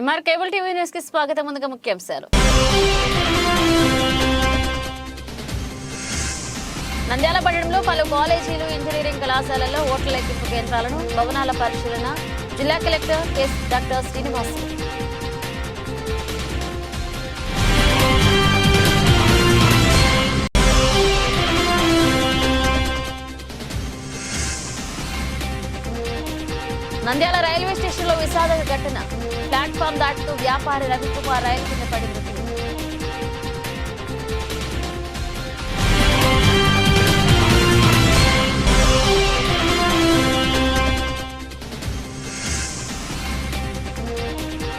MR cable TV news కి స్వాగతం. ముందుగా ముఖ్యాంశాలు. నంద్యాల పట్టణంలో పలు కాలేజీలు, ఇంజనీరింగ్ కళాశాలల్లో ఓట్ల లెక్కింపు కేంద్రాలను, భవనాల పరిశీలన జిల్లా collector doctor Srinivas. Nandyal railway స్టేషన్లో విషాద ఘటన. ప్లాట్ఫామ్ దాటుతూ వ్యాపారి రవికుమార్ రైలు కింద పడి మృతి.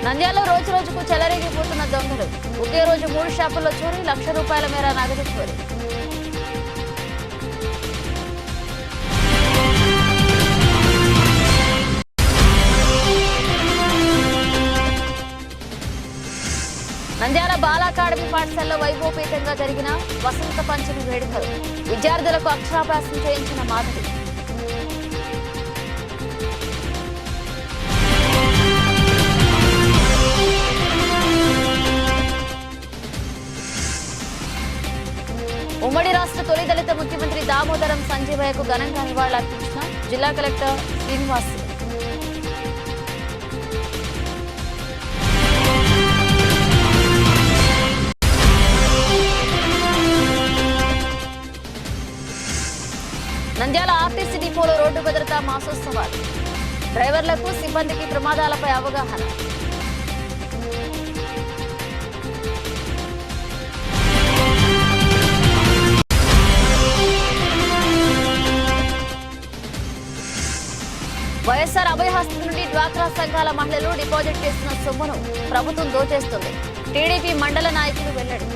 నంద్యాలలో రోజు రోజుకు చెలరేగిపోతున్న దొంగలు. ఒకే రోజు 3 షాపుల్లో చోరీ, ₹1,00,000 మేర నగదు చోరీ. నంద్యాల బాల అకాడమీ పాఠశాలలో వైభవపేతంగా జరిగిన వసంత పంచమి వేడుకలు. విద్యార్థులకు అక్షరాభ్యాసం చేయించిన మాధవి. ఉమ్మడి రాష్ట్ర తొలి దళిత ముఖ్యమంత్రి దామోదరం సంజీవయ్యకు ఘనంగా నివాళులర్పించిన జిల్లా కలెక్టర్ శ్రీనివాస్. నంద్యాల ఆర్టీసీ డిపోలో రోడ్డు భద్రతా మాసోత్సవాలు. డ్రైవర్లకు, సిబ్బందికి ప్రమాదాలపై అవగాహన. వైఎస్ఆర్ అభయహస్తం నుండి డ్వాక్రా సంఘాల మహిళలు డిపాజిట్ చేసిన సొమ్మును ప్రభుత్వం దోచేస్తుంది. టీడీపీ మండల నాయకులు వెల్లడి.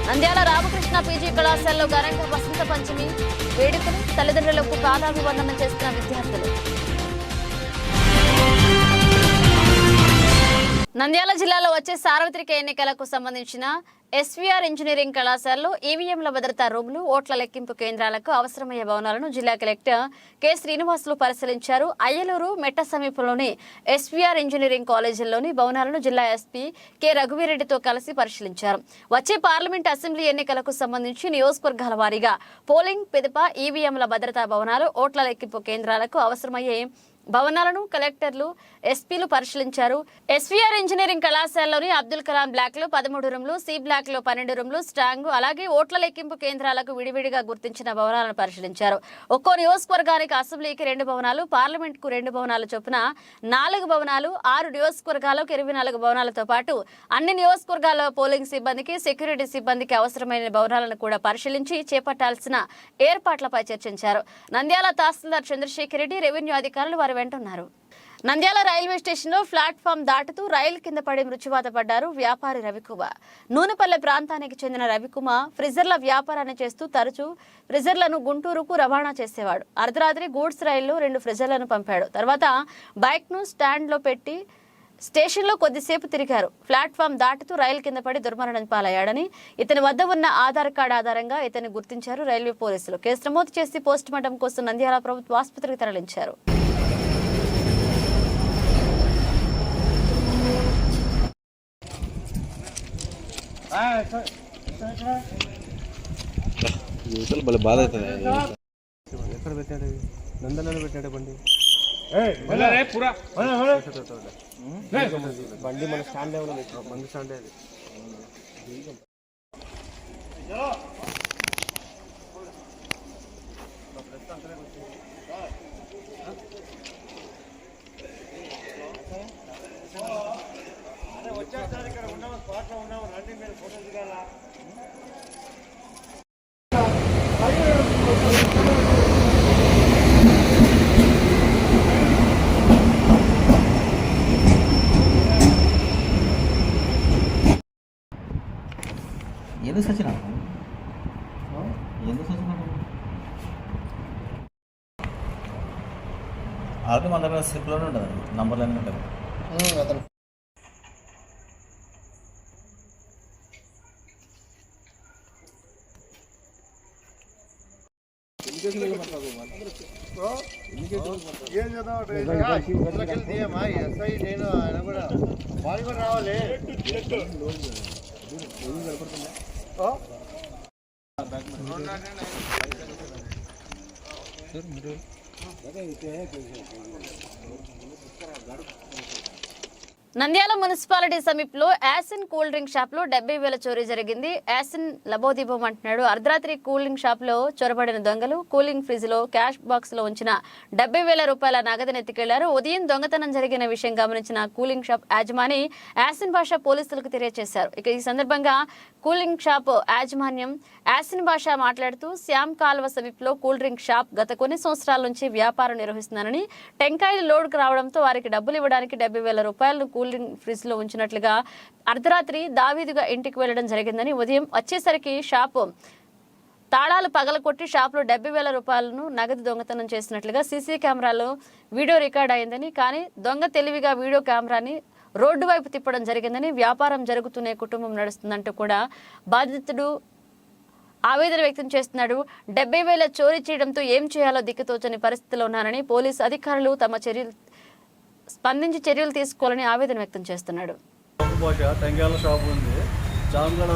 నంద్యాల రామకృష్ణ పీజీ కళాశాలలో ఘనంగా వసంత పంచమి వేడుకలు. తల్లిదండ్రులకు పాదాభివందనం చేస్తున్న విద్యార్థులు. నంద్యాల జిల్లాలో వచ్చే సార్వత్రిక ఎన్నికలకు సంబంధించిన ఎస్వీఆర్ ఇంజనీరింగ్ కళాశాలలో ఈవీఎంల భద్రతా రూములు, ఓట్ల లెక్కింపు కేంద్రాలకు అవసరమయ్యే భవనాలను జిల్లా కలెక్టర్ కె శ్రీనివాసులు పరిశీలించారు. అయ్యలూరు మెట్ట సమీపంలోని ఎస్వీఆర్ ఇంజనీరింగ్ కాలేజీల్లోని భవనాలను జిల్లా ఎస్పీ కె రఘువీరెడ్డితో కలిసి పరిశీలించారు. వచ్చే పార్లమెంట్, అసెంబ్లీ ఎన్నికలకు సంబంధించి నియోజకవర్గాల వారీగా పోలింగ్ పిదప ఈవీఎంల భద్రతా భవనాలు, ఓట్ల లెక్కింపు కేంద్రాలకు అవసరమయ్యే భవనాలను కలెక్టర్లు, ఎస్పీలు పరిశీలించారు. ఎస్వీఆర్ ఇంజనీరింగ్ కళాశాలలోని అబ్దుల్ కలాం బ్లాక్ లో 13 రూమ్లు, సి బ్లాక్ లో 12 రూమ్లు, స్ట్రాంగ్, అలాగే ఓట్ల లెక్కింపు కేంద్రాలకు విడివిడిగా గుర్తించిన భవనాలను పరిశీలించారు. ఒక్కో నియోజకవర్గానికి అసెంబ్లీకి 2 భవనాలు, పార్లమెంట్ కు 2 భవనాలు చొప్పున 4 భవనాలు, 6 నియోజకవర్గాలకు 24 భవనాలతో పాటు అన్ని నియోజకవర్గాల్లో పోలింగ్ సిబ్బందికి, సెక్యూరిటీ సిబ్బందికి అవసరమైన భవనాలను కూడా పరిశీలించి చేపట్టాల్సిన ఏర్పాట్లపై చర్చించారు. నంద్యాల తహసీల్దార్ చంద్రశేఖర్ రెడ్డి, రెవెన్యూ అధికారులు వారి వెంటున్నారు. నంద్యాల రైల్వే స్టేషన్లో ప్లాట్ఫామ్ దాటుతూ రైలు కింద పడి మృత్యువాత పడ్డారు వ్యాపారి రవికుమార్. నూనెపల్లె ప్రాంతానికి చెందిన రవికుమార్ ఫ్రిజర్ల వ్యాపారాన్ని చేస్తూ తరచూ ఫ్రిజర్లను గుంటూరుకు రవాణా చేసేవాడు. అర్ధరాత్రి గూడ్స్ రైల్లో 2 ఫ్రిజర్లను పంపాడు. తర్వాత బైక్ను స్టాండ్లో పెట్టి స్టేషన్లో కొద్దిసేపు తిరిగారు. ప్లాట్ఫామ్ దాటుతూ రైలు కింద పడి దుర్మరణం పాలయ్యాడని, ఇతని వద్ద ఉన్న ఆధార్ కార్డు ఆధారంగా ఇతన్ని గుర్తించారు రైల్వే పోలీసులు. కేసు నమోదు చేసి పోస్టుమార్టం కోసం నంద్యాల ప్రభుత్వ ఆసుపత్రికి తరలించారు. బాధ అవుతుంది. ఎక్కడ పెట్టాడు? నందనలో పెట్టాడు బండి. బండి మన స్టాండ్ లెవెల్లో పెట్టాం. బండి స్టాండ్ అది. వచ్చేసారి ఇక్కడ ఉన్నాము, స్పాట్లో ఉన్నాము, రండి మీరు ఫోటో దిగాల. ఎందుకు సచిన ఆల్రెడీ మన దగ్గర స్లిప్లోనే ఉంటుంది, నంబర్లోనే ఉంటుంది. నంద్యాల మున్సిపాలిటీ సమీపంలో యాసిన్ కూల్ డ్రింక్ షాప్ లో 70,000 చోరీ జరిగింది. యాసిన్ లబోదిబోం అంటున్నాడు. అర్ధరాత్రి కూలింగ్ షాప్ లో చొరబడిన దొంగలు కూలింగ్ ఫ్రిజ్ లో క్యాష్ బాక్స్ లో ఉంచిన 70,000 రూపాయల నగదును ఎత్తుకెళ్లారు. ఉదయం దొంగతనం జరిగిన విషయం గమనించిన కూలింగ్ షాప్ యాజమాని యాసిన్ భాష పోలీసులకు తెలియజేశారు. ఇక ఈ సందర్భంగా కూలింగ్ షాప్ యాజమాన్యం యాసిన్ భాష మాట్లాడుతూ శ్యామ్ కాల్వ సమీపంలో కూల్ డ్రింక్ షాప్ గత కొన్ని సంవత్సరాల నుంచి వ్యాపారం నిర్వహిస్తున్నారని, టెంకాయలు లోడ్కు రావడంతో వారికి డబ్బులు ఇవ్వడానికి 70,000 రూపాయలను కూల్ డ్రింక్ ఫ్రిజ్ లో ఉంచినట్లుగా అర్ధరాత్రి దావీదుగా ఇంటికి వెళ్లడం జరిగిందని, ఉదయం వచ్చేసరికి షాపు తాళాలు పగలకొట్టి షాపులో 70,000 రూపాయలను నగదు దొంగతనం చేసినట్లుగా సీసీ కెమెరాలో వీడియో రికార్డ్ అయిందని, కానీ దొంగ తెలివిగా వీడియో కెమెరాని రోడ్డు వైపు తిప్పడం జరిగిందని, వ్యాపారం జరుగుతూనే కుటుంబం నడుస్తుందంటూ కూడా బాధితుడు ఆవేదన వ్యక్తం చేస్తున్నాడు. 70,000 చోరీ చేయడంతో ఏం చేయాలో దిక్కుతోచని పరిస్థితిలో ఉన్నారని, పోలీసు అధికారులు తమ స్పందించి చర్యలు తీసుకోవాలని ఆవేదన వ్యక్తం చేస్తున్నాడు. టెంకాయల షాప్ ఉంది, జామగడ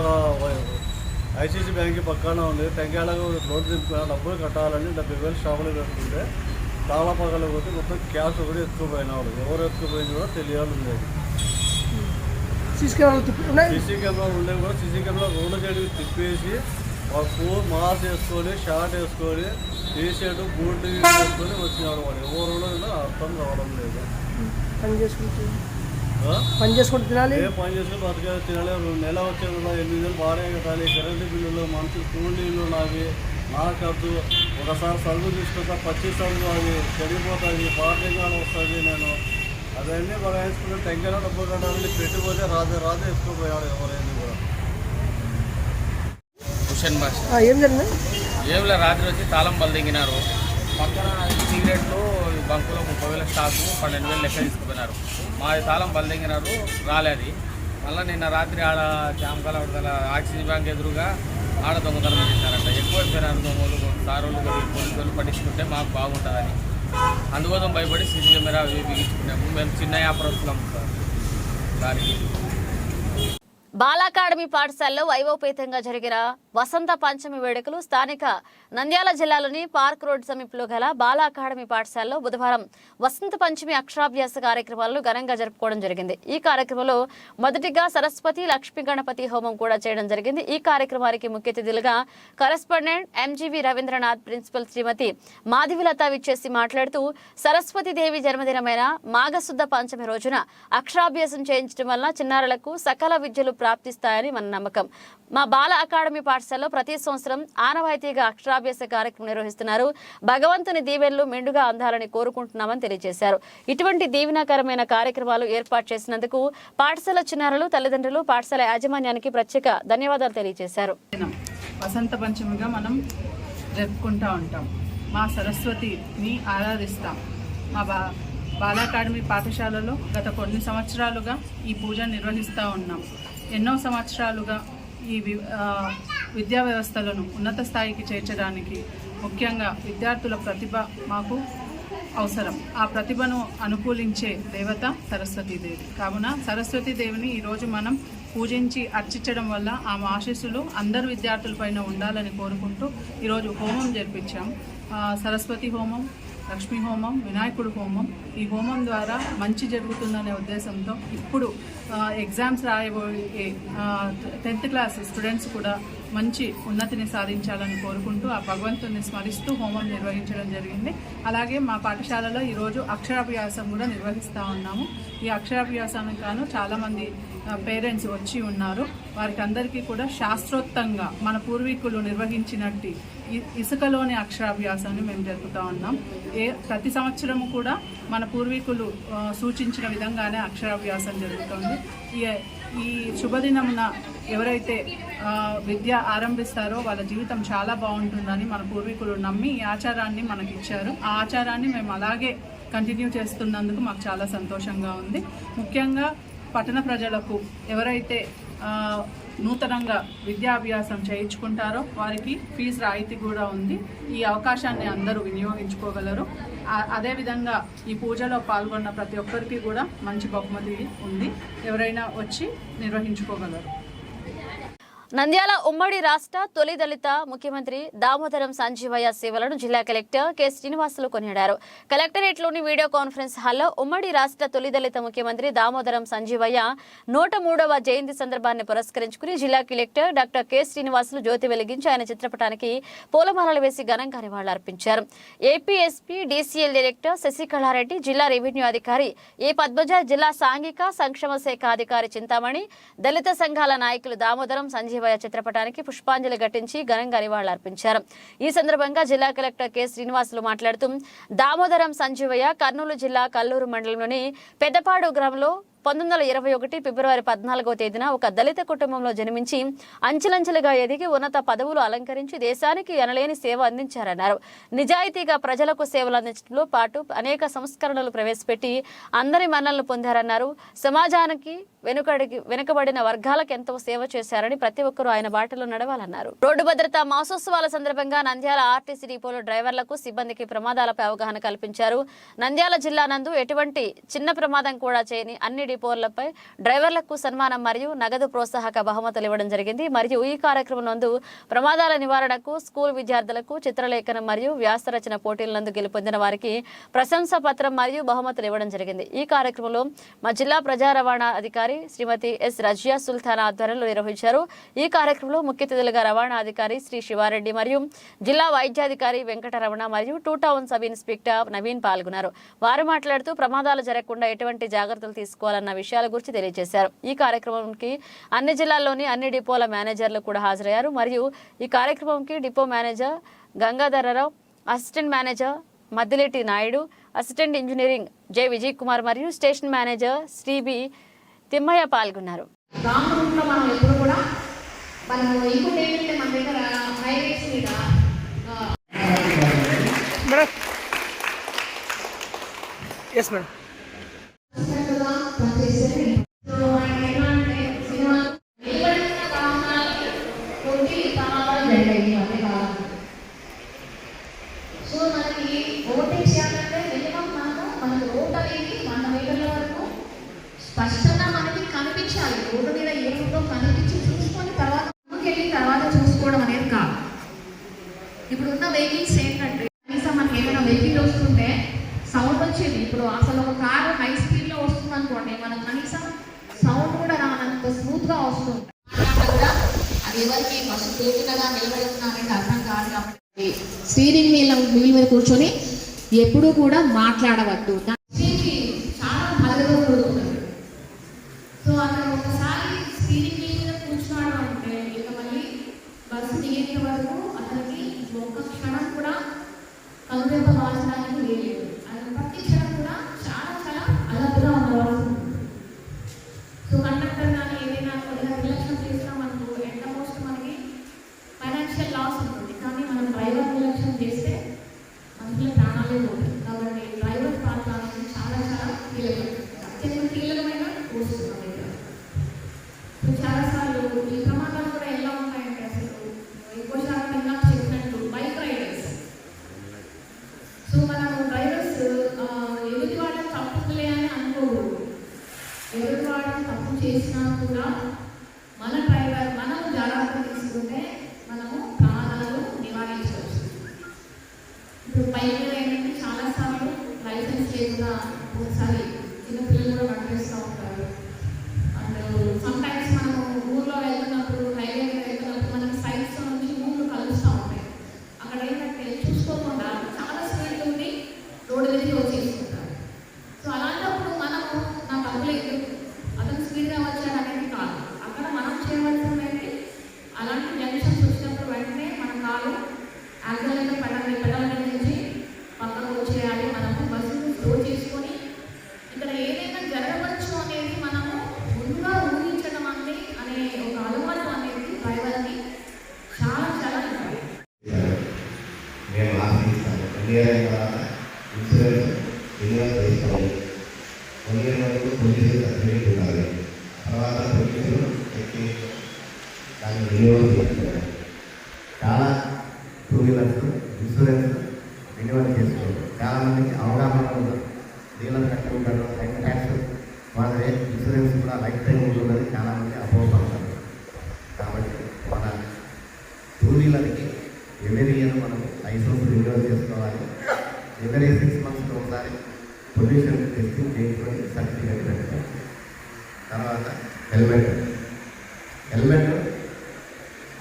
ఐసీసీ బ్యాంక్ పక్కన ఉంది. టెంకాయలకు లోన్ దింపుకున్న డబ్బులు కట్టాలని 70,000 షాపులో పెట్టుకుంటే తాళా పగల పోతే మొత్తం క్యాష్ కూడా ఎత్తుకుపోయినాడు. ఎవరు ఎత్తుకుపోయింది కూడా తెలియాలి ఉంది. సీసీ కెమెరాలు ఉండే కూడా సీసీ కెమెరా రోడ్డు సైడ్కి తిప్పేసి ఫోన్ మాస్క్ వేసుకొని షార్ట్ వేసుకొని టీ షర్ట్ బూట్ వేసుకొని వచ్చినాడు. వాడు ఎవరు అర్థం కావడం లేదు. పని చేసుకుంటూ తినాలి, పని చేసుకుని బతక తినాలి. 2 నెలలు వచ్చే 8 నెలలు బాగా కట్టాలి. కరెంటు బిల్లులు, మనుషులు కూలీలు నావి నాకు వద్దు. ఒకసారి సరుకు తీసుకొస్తా, 25 సరుకు అది చెడిపోతుంది, పార్టీగానే వస్తుంది. నేను అవన్నీ బాగా వేసుకున్నాను. టెంకాయలో డబ్బు కట్టాలని పెట్టిపోతే రాజే ఎత్తుకుపోయాడు. ఎవరైంది కూడా ఏం జరిగింది? ఏమిలే, రాత్రి వచ్చి తాళం బలదింగినారు. పక్కన సిగరెట్లు బంకులో 30,000 స్టాకు 12,000 లెక్క తీసుకుపోయినారు. మాది తాళం బలదింగినారు, రాలేదు. మళ్ళీ నిన్న రాత్రి ఆడ జామకాల ఆక్సిజన్ బ్యాంక్ ఎదురుగా ఆడ దొంగతనం చేశారంట. ఎక్కువైపోయినారు దొంగలు. సారోళ్ళు పోలీసులు పట్టించుకుంటే మాకు బాగుంటుందని అందుకోసం భయపడి సీసీ కెమెరా బిగించుకున్నాము. మేము చిన్న వ్యాపారస్తులం సార్. దానికి బాల అకాడమీ పాఠశాలలో వైభవపేతంగా జరిగిన వసంత పంచమి వేడుకలు స్థానిక నంద్యాల జిల్లాలోని పార్క్ రోడ్ సమీపంలో గల బాల అకాడమీ పాఠశాలలో బుధవారం వసంత పంచమి అక్షరాభ్యాస కార్యక్రమాలను ఘనంగా జరుపుకోవడం జరిగింది. ఈ కార్యక్రమంలో మొదటిగా సరస్వతి లక్ష్మీ గణపతి హోమం కూడా చేయడం జరిగింది. ఈ కార్యక్రమానికి ముఖ్య అతిథులుగా కరెస్పాండెంట్ ఎంజీవి రవీంద్రనాథ్, ప్రిన్సిపల్ శ్రీమతి మాధవిలత విచ్చేసి మాట్లాడుతూ సరస్వతి దేవి జన్మదినమైన మాఘశుద్ధ పంచమి రోజున అక్షరాభ్యాసం చేయించడం వల్ల చిన్నారులకు సకల విద్యలు ప్రాప్తిస్తాయని మన నమ్మకం. మా బాల అకాడమీ పాఠశాలలో ప్రతి సంవత్సరం ఆనవాయితీగా అక్షరాభ్యాస కార్యక్రమం నిర్వహిస్తున్నారు. భగవంతుని దీవెనలు మెండుగా అందాలని కోరుకుంటున్నామని తెలియజేశారు. ఇటువంటి దీవెనకరమైన కార్యక్రమాలు ఏర్పాటు చేసినందుకు పాఠశాల చిన్నారులు, తల్లిదండ్రులు, పాఠశాల యాజమాన్యానికి ప్రత్యేక ధన్యవాదాలు తెలియజేశారు. వసంత పంచమిగా మనం జరుపుకుంటూ ఉంటాం. మా సరస్వతిని ఆరాధిస్తాం. మా బాల అకాడమీ పాఠశాలలో గత కొన్ని సంవత్సరాలుగా ఈ పూజను నిర్వహిస్తూ ఉన్నాం. ఎన్నో సంవత్సరాలుగా ఈ విద్యా వ్యవస్థలను ఉన్నత స్థాయికి చేర్చడానికి ముఖ్యంగా విద్యార్థుల ప్రతిభ మాకు అవసరం. ఆ ప్రతిభను అనుకూలించే దేవత సరస్వతీదేవి. కావున సరస్వతీదేవిని ఈరోజు మనం పూజించి అర్చించడం వల్ల ఆమె ఆశీస్సులు అందరు విద్యార్థులపైన ఉండాలని కోరుకుంటూ ఈరోజు హోమం జరిపించాం. సరస్వతి హోమం, లక్ష్మీ హోమం, వినాయకుడు హోమం. ఈ హోమం ద్వారా మంచి జరుగుతుందనే ఉద్దేశంతో ఇప్పుడు ఎగ్జామ్స్ రాయబోయే 10th క్లాస్ స్టూడెంట్స్ కూడా మంచి ఉన్నతిని సాధించాలని కోరుకుంటూ ఆ భగవంతుని స్మరిస్తూ హోమం నిర్వహించడం జరిగింది. అలాగే మా పాఠశాలలో ఈరోజు అక్షరాభ్యాసం కూడా నిర్వహిస్తూ ఉన్నాము. ఈ అక్షరాభ్యాసానికి గాను చాలామంది పేరెంట్స్ వచ్చి ఉన్నారు. వారికి అందరికీ కూడా శాస్త్రోక్తంగా మన పూర్వీకులు నిర్వహించినట్టు ఇసుకలోని అక్షరాభ్యాసాన్ని మేము జరుపుతూ ఉన్నాం. ప్రతి సంవత్సరము కూడా మన పూర్వీకులు సూచించిన విధంగానే అక్షరాభ్యాసం జరుగుతుంది. ఈ శుభదినమున ఎవరైతే విద్య ఆరంభిస్తారో వాళ్ళ జీవితం చాలా బాగుంటుందని మన పూర్వీకులు నమ్మి ఈ ఆచారాన్ని మనకి ఇచ్చారు. ఆ ఆచారాన్ని మేము అలాగే కంటిన్యూ చేస్తున్నందుకు మాకు చాలా సంతోషంగా ఉంది. ముఖ్యంగా పట్టణ ప్రజలకు ఎవరైతే నూతనంగా విద్యాభ్యాసం చేయించుకుంటారో వారికి ఫీజు రాయితీ కూడా ఉంది. ఈ అవకాశాన్ని అందరూ వినియోగించుకోగలరు. అదేవిధంగా ఈ పూజలో పాల్గొన్న ప్రతి ఒక్కరికి కూడా మంచి బహుమతి ఉంది. ఎవరైనా వచ్చి నిర్వహించుకోగలరు. నంద్యాల ఉమ్మడి రాష్ట్ర తొలి దళిత ముఖ్యమంత్రి దామోదరం సంజీవయ్య సేవలను జిల్లా కలెక్టర్ కె శ్రీనివాసులు కొనియాడారు. కలెక్టరేట్లోని వీడియో కాన్ఫరెన్స్ హాల్లో ఉమ్మడి రాష్ట్ర తొలి దళిత ముఖ్యమంత్రి దామోదరం సంజీవయ్య 103వ జయంతి సందర్భాన్ని పురస్కరించుకుని జిల్లా కలెక్టర్ డాక్టర్ కె శ్రీనివాసులు జ్యోతి వెలిగించి ఆయన చిత్రపటానికి పూలమాలలు వేసి ఘనంగా నివాళులర్పించారు. AP SP DCL director Sasikala Reddy, జిల్లా రెవెన్యూ అధికారి ఏ పద్మజ, జిల్లా సాంఘిక సంక్షేమ శాఖ అధికారి చింతామణి, దళిత సంఘాల నాయకులు దామోదరం సంజీవయ్య చిత్రపటానికి పుష్పాంజలి ఘటించి ఘనంగా నివాళులర్పించారు. ఈ సందర్భంగా జిల్లా కలెక్టర్ కె శ్రీనివాసులు మాట్లాడుతూ దామోదరం సంజీవయ్య కర్నూలు జిల్లా కల్లూరు మండలంలోని పెద్దపాడు గ్రామంలో 1921 ఫిబ్రవరి 14వ తేదీన ఒక దళిత కుటుంబంలో జన్మించి అంచెలంచెలుగా ఎదిగి ఉన్నత పదవులు అలంకరించి దేశానికి ఎనలేని సేవ అందించారన్నారు. నిజాయితీగా ప్రజలకు సేవలు అందించడంలో పాటు అనేక సంస్కరణలు ప్రవేశపెట్టి అందరి మన్నలను పొందారన్నారు. సమాజానికి వెనుకబడిన వర్గాలకు ఎంతో సేవ చేశారని ప్రతి ఒక్కరూ ఆయన బాటలో నడవాలన్నారు. రోడ్డు భద్రతా మాసోత్సవాల సందర్భంగా నంద్యాల ఆర్టీసీ డిపోలో డ్రైవర్లకు, సిబ్బందికి ప్రమాదాలపై అవగాహన కల్పించారు. నంద్యాల జిల్లా నందు ఎటువంటి చిన్న ప్రమాదం కూడా చేయని అన్ని డిపోలపై డ్రైవర్లకు సన్మానం మరియు నగదు ప్రోత్సాహక బహుమతులు ఇవ్వడం జరిగింది. మరియు ఈ కార్యక్రమం నందు ప్రమాదాల నివారణకు స్కూల్ విద్యార్థులకు చిత్రలేఖనం మరియు వ్యాసరచన పోటీల నందు గెలుపొందిన వారికి ప్రశంసా పత్రం మరియు బహుమతులు ఇవ్వడం జరిగింది. ఈ కార్యక్రమంలో మా జిల్లా ప్రజా రవాణా అధికారి శ్రీమతి ఎస్ రజియా సుల్తానా ఆధ్వర్యంలో నిర్వహించారు. ఈ కార్యక్రమంలో ముఖ్య అతిథులుగా రవాణా అధికారి శ్రీ శివారెడ్డి మరియు జిల్లా వైద్యాధికారి వెంకటరమణ మరియు 2 టౌన్ సబ్ ఇన్స్పెక్టర్ నవీన్ పాల్గొన్నారు. వారు మాట్లాడుతూ ప్రమాదాలు జరగకుండా ఎటువంటి జాగ్రత్తలు తీసుకోవాలన్న విషయాల గురించి తెలియజేశారు. ఈ కార్యక్రమానికి అన్ని జిల్లాల్లోని అన్ని డిపోల మేనేజర్లు కూడా హాజరయ్యారు. మరియు ఈ కార్యక్రమంకి depot manager Gangadhararao, assistant manager Maddileti Naidu, assistant engineering J Vijay Kumar మరియు station manager Shri B Thimmaiah పాల్గొన్నారు. రామగుండంలో మనం ఎప్పుడు కూడా మనము ఇంకోటి ఏంటంటే మన దగ్గర హైవేస్ మీద సో మనకి ఓటింగ్ చేయాలంటే మినిమం మనకు రోడ్ అనేది 100 మీటర్ల వరకు స్పష్టంగా మనకి కనిపించాలి. రోడ్డు మీద ఏముందో కనిపించి చూసుకొని తర్వాత వెళ్ళిన తర్వాత చూసుకోవడం అనేది కాదు. ఇప్పుడున్న వెహికల్స్ ఏంటంటే కనీసం మనకి ఏమైనా వెహికల్ వస్తుంటే సౌండ్ వచ్చేది. ఇప్పుడు అసలు ఒక కారు హై స్పీడ్లో వస్తుంది అనుకోండి, మనకు కనీసం సౌండ్ కూడా రానంత స్మూత్గా వస్తుంది. అది ఎవరికి ఫస్ట్ తేలికగా నిలబడుతున్నా అనేది అర్థం కాదు. కాబట్టి స్టీరింగ్ వీల్ మీద కూర్చొని ఎప్పుడూ కూడా మాట్లాడవద్దు. చాలా బాధగా కూడుకున్నారు. సో అక్కడ ఒకసారి స్టీరింగ్ వీల్ మీద కూర్చున్నాడు అంటే ఇక మళ్ళీ బస్సు దిగేంత వరకు అతనికి ఒక్క క్షణం కూడా కనురెప్ప మార్చడానికి లేదు. అది ప్రతి క్షణం కూడా చాలా చాలా అలర్ట్గా ఉండవలసి ఉంటుంది. సో కండక్టర్ కానీ ఏదైనా కొద్దిగా నిర్లక్ష్యం చేసినామనుకో ఎంత మోస్ట్ మనకి ఫైనాన్షియల్ లాస్ ఉంటుంది. కానీ మనం డ్రైవర్ నిర్లక్ష్యం చేస్తే మనుషుల ప్రాణాలే పోతాయి. కాబట్టి డ్రైవర్ పాత్ర అనేది చాలా చాలా అత్యంత కీలకమైన పోస్ట్ మన దగ్గర. చాలాసార్లు ఈ ప్రమాదాలు కూడా ఎలా ఉంటాయంటే అసలు ఎక్కువ శాతం ఇంకా చెప్పినట్టు బైక్ రైడర్స్. సో మనము డ్రైవర్స్ ఎదుటి వాళ్ళని తప్పులే అని అనుకోకూడదు. ఎదుటి వాళ్ళని తప్పు చేసినా కూడా మన డ్రైవర్ మనము జాగ్రత్త తీసుకుంటే మనము ప్రమాదాలు నివారించవచ్చు. ఇప్పుడు బైక్ మీద ఏంటంటే చాలాసార్లు లైసెన్స్ లేకుండా ఒకసారి చిన్నపిల్లలు కూడా పట్టేస్తూ ఉంటారు. అండ్ సమ్టైమ్స్ మనము ఊర్లో వెళ్తున్నప్పుడు హైవే మీద వెళ్తున్నప్పుడు మనకి సైడ్స్ నుంచి ఊళ్ళు కలుస్తూ ఉంటాయి. అక్కడ ఏంటంటే చూసుకోకుండా చాలా స్పీడ్ ఉంది రోడ్డు మీదకి వచ్చేసుకుంటారు. సో అలాంటప్పుడు మనము నా తప్పులేదు అతను స్పీడ్గా వచ్చాడు అనేది కాదు. అక్కడ మనం చేయవలసింది ఏంటి, అలాంటి జంక్షన్స్ వచ్చినప్పుడు వెంటనే మన కాలు యాక్సిడెంట్ పెడల నుంచి పక్కకు వచ్చేయాలి. మనము బస్సును స్లో చేసుకొని ఇక్కడ ఏదైనా జరగవచ్చు అనేది మనము ముందుగా ఊహించడం సర్వీసులు పెట్టి దాన్ని వినియోగం చేస్తున్నారు. చాలా టూ వీలర్స్ ఇన్సూరెన్స్ వినియోగం చేసుకోవాలి. చాలామందికి అవగాహన ఉండదు, డీలర్ కట్టి ఉంటారు, లైఫ్ ట్యాక్స్ వాళ్ళే ఇన్సూరెన్స్ కూడా లైఫ్ టైం ఉంటుందని చాలామంది అపోహపడతారు. కాబట్టి మన టూ వీలర్కి ఎవరీ ఇయర్ మనం లైసెన్స్ వినియోగం చేసుకోవాలి. ఎవరీ 6 months ఒకసారి పొల్యూషన్ టెస్టింగ్ చేసుకొని సర్టిఫికేట్ పెట్టాలి. తర్వాత హెల్మెట్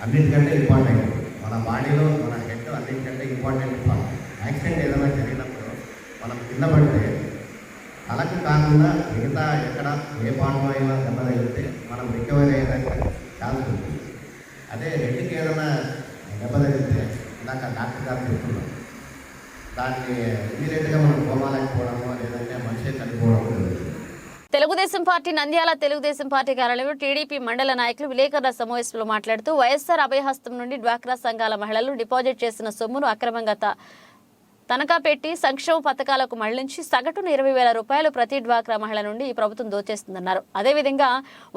అన్నింటికంటే ఇంపార్టెంట్. మన బాడీలో మన హెడ్ అన్నింటికంటే ఇంపార్టెంట్ పార్ట్. యాక్సిడెంట్ ఏదైనా జరిగినప్పుడు మనం కింద పడితే అలకు కాకుండా మిగతా ఎక్కడ ఏ పాటలో అయినా దెబ్బ తగిలితే మనం రికవరీ అయ్యేదానికి ఛాన్స్ ఉంటుంది. అదే హెడ్కి ఏదైనా దెబ్బ తగిలితే ఇందాక డాక్టర్ గారు చెప్తున్నాం, దాన్ని ఇమీడియట్గా మనం కోమాలేకపోవడమో లేదంటే మనిషి చనిపోవడం జరుగుతుంది. తెలుగుదేశం పార్టీ నంద్యాల తెలుగుదేశం పార్టీ కార్యాలయంలో టీడీపీ మండల నాయకులు విలేకరుల సమావేశంలో మాట్లాడుతూ వైఎస్ఆర్ అభయహస్తం నుండి డ్వాక్రా సంఘాల మహిళలు డిపాజిట్ చేసిన సొమ్మును అక్రమంగా తనఖా పెట్టి సంక్షేమ పథకాలకు మళ్లించి సగటున 20,000 రూపాయలు ప్రతి డ్వాక్రా మహిళ నుండి ఈ ప్రభుత్వం దోచేస్తుందన్నారు. అదేవిధంగా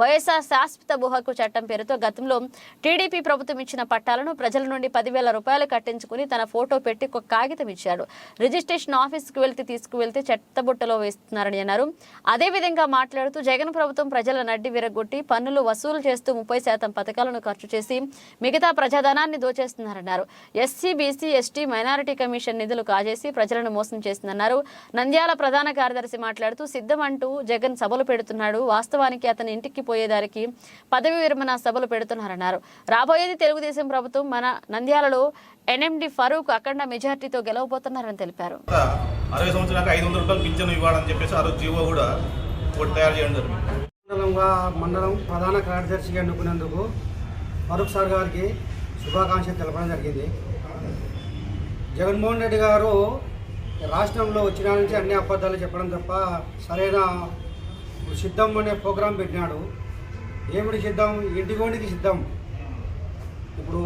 వైఎస్ఆర్ శాశ్వత భూ హక్కు చట్టం పేరుతో గతంలో టీడీపీ ప్రభుత్వం ఇచ్చిన పట్టాలను ప్రజల నుండి 10,000 రూపాయలు కట్టించుకుని తన ఫోటో పెట్టి ఒక కాగితం ఇచ్చాడు. రిజిస్ట్రేషన్ ఆఫీస్కు తీసుకువెళ్తే చెత్తబుట్టలో వేస్తున్నారని అన్నారు. అదేవిధంగా మాట్లాడుతూ జగన్ ప్రభుత్వం ప్రజల నడ్డి విరగొట్టి పన్నులు వసూలు చేస్తూ 30% పథకాలను ఖర్చు చేసి మిగతా ప్రజాధనాన్ని దోచేస్తున్నారన్నారు. SC, BC, ST, minority commission నిధులు చేసి ప్రజలను మోసం చేస్తుందన్నారు. నంద్యాల ప్రధాన కార్యదర్శి మాట్లాడుతూ సిద్ధం అంటూ జగన్ సభలు పెడుతున్నాడు, వాస్తవానికి అతని ఇంటికి పోయేదానికి పదవి విరమణ సభలు పెడుతున్నారన్నారు. రాబోయేది తెలుగుదేశం ప్రభుత్వం. మన నంద్యాలలో ఎన్ఎండి ఫరూక్ అఖండ మెజార్టీతో గెలవబోతున్నారని తెలిపారు. 60 సంవత్సరాలకు 500 రూపాయలు పింఛను ఇవ్వాలని చెప్పేసి ఆ రోజు జీవో కూడా ఒకటి తయారు చేయడం జరిగింది. మండలం ప్రధాన కార్యదర్శిగా ఎన్నుకున్నందుకు ఫరూక్ సార్ గారికి శుభాకాంక్షలు తెలపడం జరిగింది. జగన్మోహన్ రెడ్డి గారు రాష్ట్రంలో వచ్చిన నుంచి అన్ని అబద్ధాలు చెప్పడం తప్ప సరైన సిద్ధం అనే ప్రోగ్రాం పెట్టినాడు. ఏమిటి సిద్ధం? ఇంటికోండికి సిద్ధం. ఇప్పుడు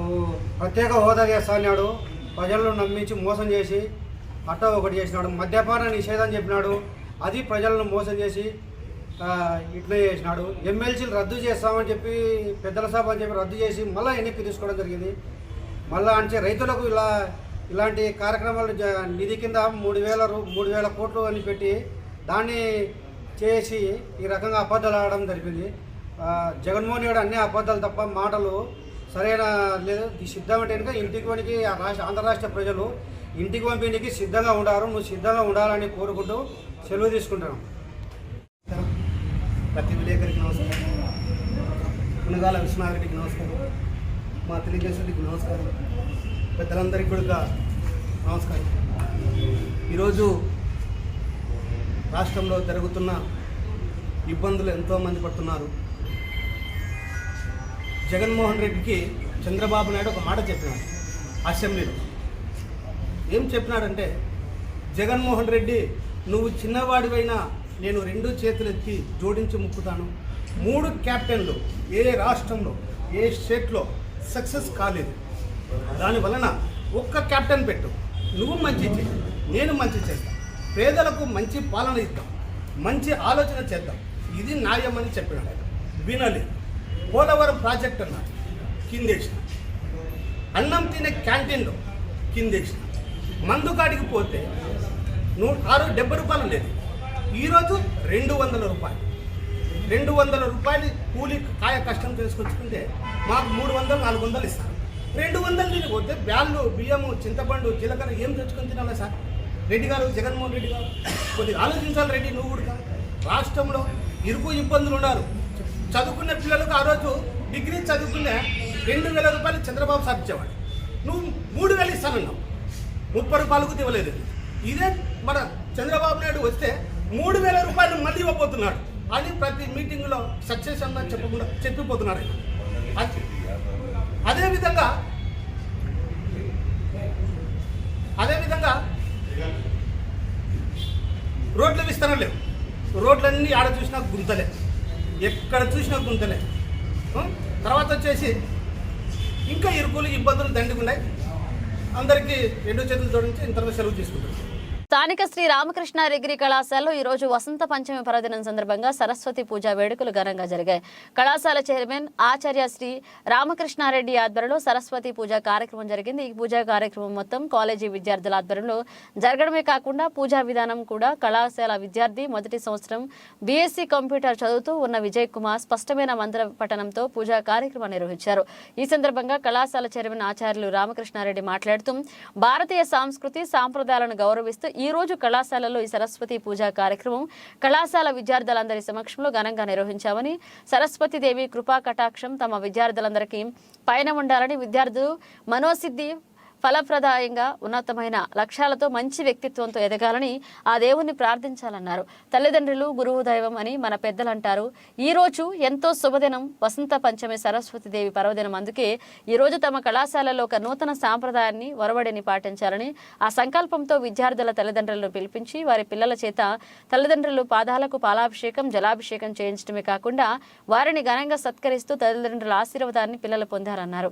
ప్రత్యేక హోదా చేస్తా అన్నాడు, ప్రజలను నమ్మించి మోసం చేసి అట్టా ఒకటి చేసినాడు. మద్యపాన నిషేధం చెప్పినాడు, అది ప్రజలను మోసం చేసి ఇట్లా చేసినాడు. ఎమ్మెల్సీలు రద్దు చేస్తామని చెప్పి పెద్దల సభ అని చెప్పి రద్దు చేసి మళ్ళీ ఎన్నికలు తీసుకోవడం జరిగింది. మళ్ళీ అంటే రైతులకు ఇలాంటి కార్యక్రమాలు నిధి కింద 3,000 కోట్లు అని పెట్టి దాన్ని చేసి ఈ రకంగా అబద్ధాలు ఆడడం జరిగింది. జగన్మోహన్ రెడ్డి అన్ని అబద్ధాలు తప్ప మాటలు సరైన లేదు. సిద్ధం అంటే కనుక ఇంటికి వనికి ఆంధ్ర రాష్ట్ర ప్రజలు ఇంటికి పంపిణీకి సిద్ధంగా ఉండారు. నువ్వు సిద్ధంగా ఉండాలని కోరుకుంటూ సెలవు తీసుకుంటాను. ప్రతి విలేకరికి నమస్కారం, పునగాల విశ్వనాథరెడ్డికి నమస్కారం, మా తెలుగుదేశం రెడ్డికి నమస్కారం, పెద్దలందరికీ కూడా నమస్కారం. ఈరోజు రాష్ట్రంలో జరుగుతున్న ఇబ్బందులు ఎంతోమంది పడుతున్నారు. జగన్మోహన్ రెడ్డికి చంద్రబాబు నాయుడు ఒక మాట చెప్పినాడు అసెంబ్లీలో. ఏం చెప్పినాడంటే, జగన్మోహన్ రెడ్డి నువ్వు చిన్నవాడివైనా నేను 2 చేతులు ఎత్తి జోడించి ముక్కుతాను. 3 క్యాప్టెన్లు ఏ రాష్ట్రంలో ఏ స్టేట్లో సక్సెస్ కాలేదు. దానివలన ఒక్క క్యాప్టెన్ పెట్టు, నువ్వు మంచి చేయి, నేను మంచి చేస్తాను, పేదలకు మంచి పాలన ఇద్దాం, మంచి ఆలోచన చేద్దాం, ఇది న్యాయమని చెప్పినాడు. వినలేదు. పోలవరం ప్రాజెక్ట్ అన్నాడు, కిందేసిన. అన్నం తినే క్యాంటీన్లో కిందేసిన. మందు కాడికి పోతే 70 రూపాయలు లేదు, ఈరోజు 200 రూపాయలు. 200 రూపాయలు కూలి కాయ కష్టం చేసుకొచ్చుకుంటే మాకు 300, 400 ఇస్తారు. 200 తిని పోతే బ్యాళ్ళు, బియ్యము, చింతపండు, జీలకర్ర ఏం తెచ్చుకొని తినాలి సార్? రెడ్డి గారు, జగన్మోహన్ రెడ్డి గారు కొద్దిగా ఆలోచించాలి. రెడ్డి నువ్వు కూడా రాష్ట్రంలో ఇరుకు ఇబ్బందులు ఉన్నారు. చదువుకున్న పిల్లలకు ఆ రోజు డిగ్రీ చదువుకునే 2,000 రూపాయలు చంద్రబాబు సార్ ఇచ్చేవాడు. నువ్వు 3,000 ఇస్తానన్నావు, 30 రూపాయలకు ఇవ్వలేదు. ఇదే మన చంద్రబాబు నాయుడు వస్తే 3,000 రూపాయలు మళ్ళీ ఇవ్వబోతున్నాడు అని ప్రతి మీటింగ్లో సక్సెస్ అన్న చెప్పకుండా చెప్పిపోతున్నాడు. అదేవిధంగా రోడ్ల విస్తరణ లేవు. రోడ్లన్నీ ఆడ చూసినా గుంతలే, ఎక్కడ చూసినా గుంతలే. తర్వాత వచ్చేసి ఇంకా ఇరుకులు, ఇబ్బందులు దండిగున్నాయి. అందరికీ 2 చేతులు జోడించి ఇంతలో సెలవు తీసుకుంటారు. స్థానిక శ్రీ రామకృష్ణ డిగ్రీ కళాశాలలో ఈ రోజు వసంత పంచమి పర్వదినం సందర్భంగా సరస్వతి పూజ వేడుకలు ఘనంగా జరిగాయి. కళాశాల చైర్మన్ ఆచార్య శ్రీ రామకృష్ణారెడ్డి ఆధ్వర్యంలో సరస్వతి పూజ కార్యక్రమం జరిగింది. ఈ పూజా కార్యక్రమం మొత్తం కాలేజీ విద్యార్థుల ఆధ్వర్యంలో జరగడమే కాకుండా పూజా విధానం కూడా కళాశాల విద్యార్థి మొదటి సంవత్సరం బీఎస్సీ కంప్యూటర్ చదువుతూ ఉన్న విజయ్ కుమార్ స్పష్టమైన మంత్ర పఠనంతో పూజా కార్యక్రమం నిర్వహించారు. ఈ సందర్భంగా కళాశాల చైర్మన్ ఆచార్యులు రామకృష్ణారెడ్డి మాట్లాడుతూ భారతీయ సంస్కృతి సాంప్రదాయాలను గౌరవిస్తూ ఈ రోజు కళాశాలలో ఈ సరస్వతి పూజా కార్యక్రమం కళాశాల విద్యార్థులందరి సమక్షంలో ఘనంగా నిర్వహించామని, సరస్వతి దేవి కృపా కటాక్షం తమ విద్యార్థులందరికీ పైన ఉండాలని, విద్యార్థులు మనోసిద్ధి ఫలప్రదాయంగా ఉన్నతమైన లక్ష్యాలతో మంచి వ్యక్తిత్వంతో ఎదగాలని ఆ దేవుణ్ణి ప్రార్థించాలన్నారు. తల్లిదండ్రులు గురువు దైవం అని మన పెద్దలు అంటారు. ఈ రోజు ఎంతో శుభదినం, వసంత పంచమి సరస్వతి దేవి పర్వదినం. అందుకే ఈ రోజు తమ కళాశాలలో ఒక నూతన సాంప్రదాయాన్ని ఒరవడిని పాటించాలని ఆ సంకల్పంతో విద్యార్థుల తల్లిదండ్రులను పిలిపించి వారి పిల్లల చేత తల్లిదండ్రులు పాదాలకు పాలాభిషేకం జలాభిషేకం చేయించడమే కాకుండా వారిని ఘనంగా సత్కరిస్తూ తల్లిదండ్రుల ఆశీర్వాదాన్ని పిల్లలు పొందారన్నారు.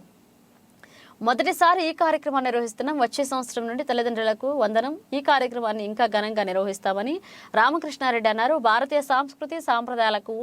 మొదటిసారి ఈ కార్యక్రమాన్ని నిర్వహిస్తున్నాం. వచ్చే సంవత్సరం నుండి తల్లిదండ్రులకు వందనం. ఈ కార్యక్రమాన్ని ఇంకా ఘనంగా నిర్వహిస్తామని రామకృష్ణారెడ్డి అన్నారు. భారతీయ సంస్కృతి సాంప్రదాయాలకు,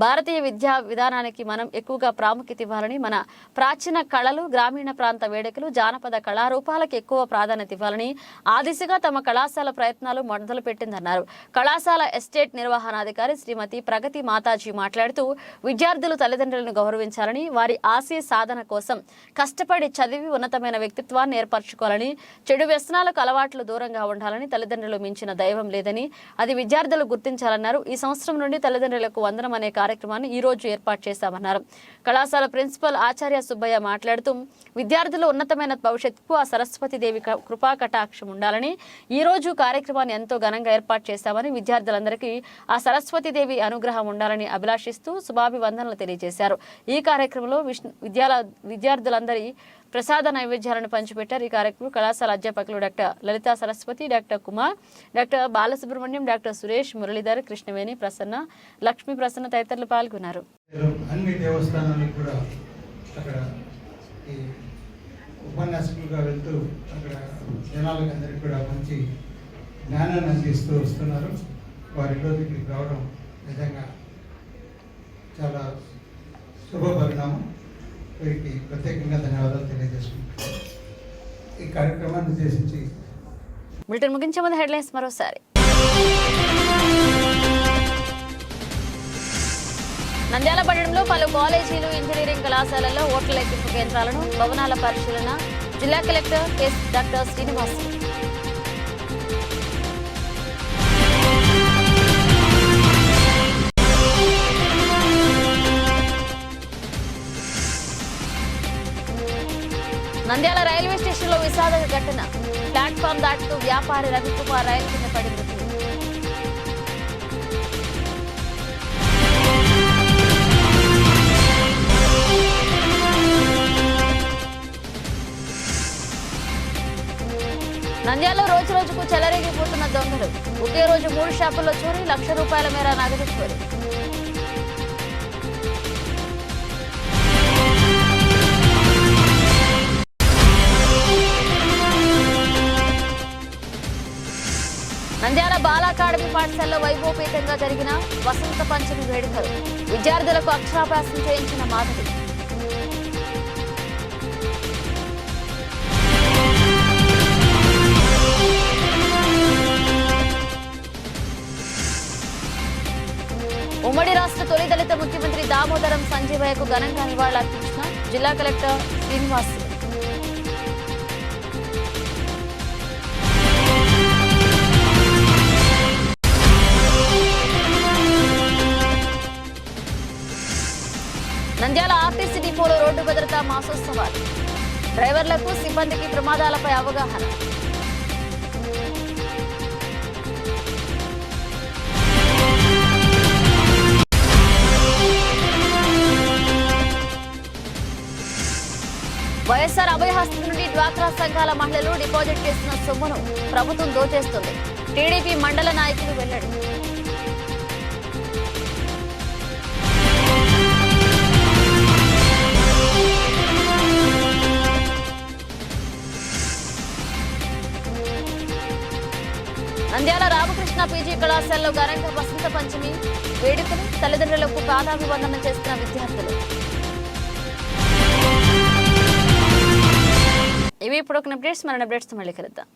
భారతీయ విద్యా విధానానికి మనం ఎక్కువగా ప్రాముఖ్యత ఇవ్వాలని, మన ప్రాచీన కళలు, గ్రామీణ ప్రాంత వేడుకలు, జానపద కళారూపాలకు ఎక్కువ ప్రాధాన్యత ఇవ్వాలని ఆ దిశగా తమ కళాశాల ప్రయత్నాలు మొదలు పెట్టిందన్నారు. కళాశాల ఎస్టేట్ నిర్వహణాధికారి శ్రీమతి ప్రగతి మాతాజీ మాట్లాడుతూ విద్యార్థులు తల్లిదండ్రులను గౌరవించాలని, వారి ఆశయ సాధన కోసం కష్టపడి చదివి ఉన్నతమైన వ్యక్తిత్వాన్ని ఏర్పరచుకోవాలని, చెడు వ్యసనాలకు అలవాట్లు దూరంగా ఉండాలని, తల్లిదండ్రులు మించిన దైవం లేదని అది విద్యార్థులు గుర్తించాలన్నారు. ఈ సంవత్సరం నుండి తల్లిదండ్రులకు వందనం అనే కార్యక్రమాన్ని ఈ రోజు ఏర్పాటు చేశామన్నారు. కళాశాల ప్రిన్సిపల్ ఆచార్య సుబ్బయ్య మాట్లాడుతూ విద్యార్థులు ఉన్నతమైన భవిష్యత్తుకు ఆ సరస్వతి దేవి కృపా కటాక్షం ఉండాలని ఈ రోజు కార్యక్రమాన్ని ఎంతో ఘనంగా ఏర్పాటు చేశామని, విద్యార్థులందరికీ ఆ సరస్వతి దేవి అనుగ్రహం ఉండాలని అభిలాషిస్తూ శుభాభివందనలు తెలియజేశారు. ఈ కార్యక్రమంలో విద్యార్థులందరి ప్రసాద నైవేద్యాలను పంచిపెట్టారు. ఈ కార్యక్రమం కళాశాల అధ్యాపకులు doctor Lalitha Saraswathi, doctor Kumar, doctor Balasubrahmanyam, doctor Suresh, Muralidhar, Krishnaveni Prasanna, Lakshmi Prasanna తదితరులు పాల్గొన్నారు. అన్ని దేవస్థానాలకు కూడా అక్కడ ఈ ఉపన్యాసకులుగా వెళ్తూ అక్కడ జనాలకు అందరికీ కూడా మంచి జ్ఞానాన్ని అందిస్తూ వస్తున్నారు. వారి రోజుకి రావడం నిజంగా చాలా శుభ పరిణామం. వీరికి ప్రత్యేకంగా ధన్యవాదాలు తెలియజేసుకుంటున్నాను. ఈ కార్యక్రమాన్ని ఉద్దేశించి బులెటిన్ ముగించే ముందు హెడ్లైన్స్ మరోసారి. నంద్యాల పట్టణంలో పలు కాలేజీలు, ఇంజనీరింగ్ కళాశాలల్లో ఓట్ల లెక్కింపు కేంద్రాలను, భవనాల పరిశీలన జిల్లా collector doctor Srinivas. Nandyal railway స్టేషన్లో విషాద ఘటన. ప్లాట్ఫామ్ దాటుతూ వ్యాపారి రవికుమార్ రైలు కింద పడి మృతి. నంద్యాలలో రోజు రోజుకు చెలరేగిపోతున్న దొంగలు. ఒకే రోజు 3 షాపుల్లో చోరీ, ₹1,00,000 మేర నగదు చోరీ. నంద్యాల బాల అకాడమీ పాఠశాలలో వైభవపేతంగా జరిగిన వసంత పంచమి వేడుకలు. విద్యార్థులకు అక్షరాభ్యాసం చేయించిన మాధవి. ఉమ్మడి రాష్ట్ర తొలి దళిత ముఖ్యమంత్రి దామోదరం సంజీవయ్యకు ఘనంగా నివాళులర్పించిన జిల్లా కలెక్టర్ శ్రీనివాస్. నంద్యాల ఆర్టీసీ డిపోలో రోడ్డు భద్రతా మాసోత్సవాలు. డ్రైవర్లకు, సిబ్బందికి ప్రమాదాలపై అవగాహన. వైఎస్ఆర్ అభయహస్తం నుండి డ్వాక్రా సంఘాల మహిళలు డిపాజిట్ చేసిన సొమ్మును ప్రభుత్వం దోచేస్తుంది. టీడీపీ మండల నాయకులు వెల్లడి. తెలంగాణ పీజీ కళాశాలలో ఘనంగా వసంత పంచమి వేడుకలు, తల్లిదండ్రులకు పాదాభివందనం చేస్తున్న విద్యార్థులు. ఇవి ఇప్పుడు ఒక అప్డేట్స్, మన అప్డేట్స్ మళ్ళీ కలుద్దాం.